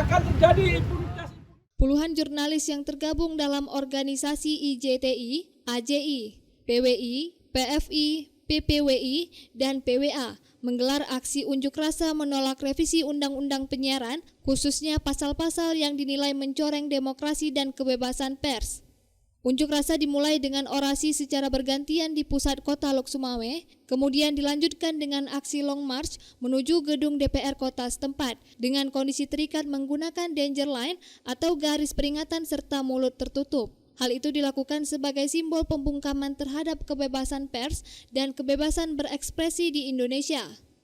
akan terjadi impunitas. Puluhan jurnalis yang tergabung dalam organisasi IJTI, AJI, PWI, PFI, PPWI, dan PWA menggelar aksi unjuk rasa menolak revisi Undang-Undang Penyiaran, khususnya pasal-pasal yang dinilai mencoreng demokrasi dan kebebasan pers. Unjuk rasa dimulai dengan orasi secara bergantian di pusat kota Lok Sumawe, kemudian dilanjutkan dengan aksi long march menuju gedung DPR kota setempat dengan kondisi terikat menggunakan danger line atau garis peringatan serta mulut tertutup. Hal itu dilakukan sebagai simbol pembungkaman terhadap kebebasan pers dan kebebasan berekspresi di Indonesia.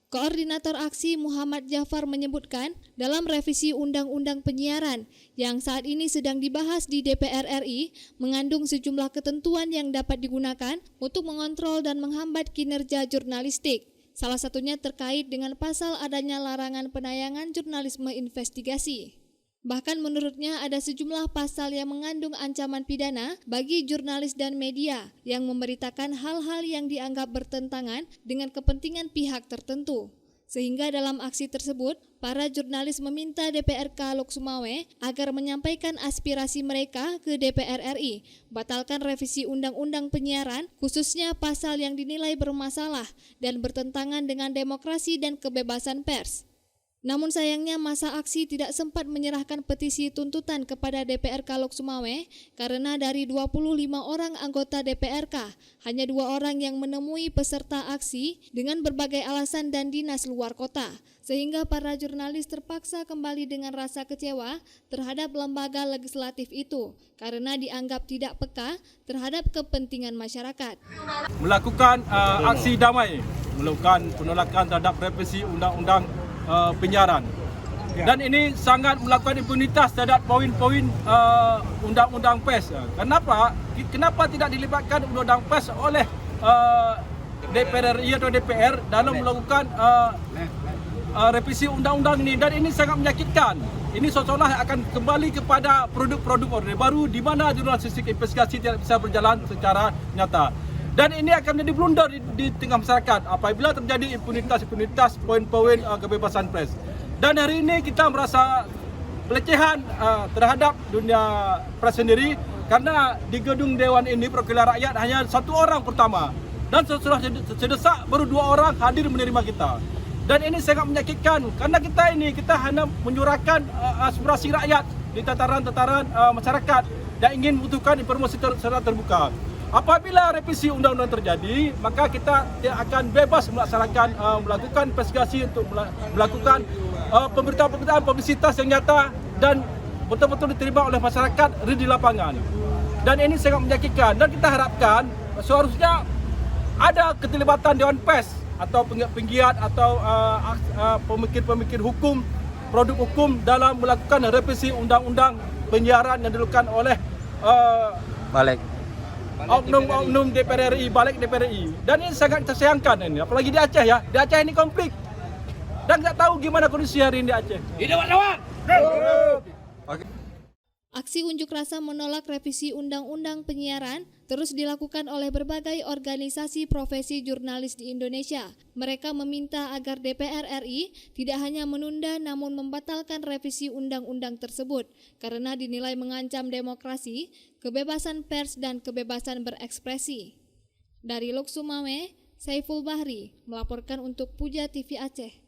Koordinator aksi Muhammad Jafar menyebutkan dalam revisi Undang-Undang Penyiaran yang saat ini sedang dibahas di DPR RI mengandung sejumlah ketentuan yang dapat digunakan untuk mengontrol dan menghambat kinerja jurnalistik. Salah satunya terkait dengan pasal adanya larangan penayangan jurnalisme investigasi. Bahkan menurutnya ada sejumlah pasal yang mengandung ancaman pidana bagi jurnalis dan media yang memberitakan hal-hal yang dianggap bertentangan dengan kepentingan pihak tertentu. Sehingga dalam aksi tersebut, para jurnalis meminta DPRK Lok Sumawe agar menyampaikan aspirasi mereka ke DPR RI, batalkan revisi Undang-Undang Penyiaran, khususnya pasal yang dinilai bermasalah dan bertentangan dengan demokrasi dan kebebasan pers. Namun sayangnya masa aksi tidak sempat menyerahkan petisi tuntutan kepada DPRK Lok Sumawe karena dari 25 orang anggota DPRK, hanya 2 orang yang menemui peserta aksi dengan berbagai alasan dan dinas luar kota. Sehingga para jurnalis terpaksa kembali dengan rasa kecewa terhadap lembaga legislatif itu karena dianggap tidak peka terhadap kepentingan masyarakat. Melakukan aksi damai, melakukan penolakan terhadap revisi Undang-Undang Penyiaran. Dan ini sangat melakukan impunitas terhadap poin-poin Undang-Undang Pers. Kenapa tidak dilibatkan Undang-Undang Pers oleh DPR RI atau DPR dalam melakukan revisi undang-undang ini? Dan ini sangat menyakitkan. Ini seolah-olah akan kembali kepada produk-produk Orde Baru di mana jurnalistik investigasi tidak bisa berjalan secara nyata. Dan ini akan menjadi blunder di tengah masyarakat apabila terjadi impunitas poin-poin kebebasan pers. Dan hari ini kita merasa pelecehan terhadap dunia pers sendiri karena di gedung Dewan ini perwakilan rakyat hanya 1 orang pertama. Dan setelah sedesak baru 2 orang hadir menerima kita. Dan ini sangat menyakitkan karena kita hanya menyuarakan aspirasi rakyat di tataran-tataran masyarakat yang ingin membutuhkan informasi secara terbuka. Apabila revisi undang-undang terjadi, maka kita akan bebas melakukan investigasi untuk melakukan pemberitaan publisitas yang nyata dan betul-betul diterima oleh masyarakat di lapangan. Dan ini sangat menyakitkan dan kita harapkan seharusnya ada keterlibatan Dewan Pers atau penggiat atau pemikir-pemikir hukum, produk hukum dalam melakukan revisi Undang-Undang Penyiaran yang dilakukan oleh oknum DPR RI, balik DPR RI. Dan ini sangat disayangkan ini, apalagi di Aceh ya. Di Aceh ini konflik. Dan nggak tahu gimana kondisi hari ini di Aceh. Aksi unjuk rasa menolak revisi Undang-Undang Penyiaran terus dilakukan oleh berbagai organisasi profesi jurnalis di Indonesia. Mereka meminta agar DPR RI tidak hanya menunda namun membatalkan revisi undang-undang tersebut karena dinilai mengancam demokrasi, kebebasan pers dan kebebasan berekspresi. Dari Lok Sumawe, Saiful Bahri melaporkan untuk Puja TV Aceh.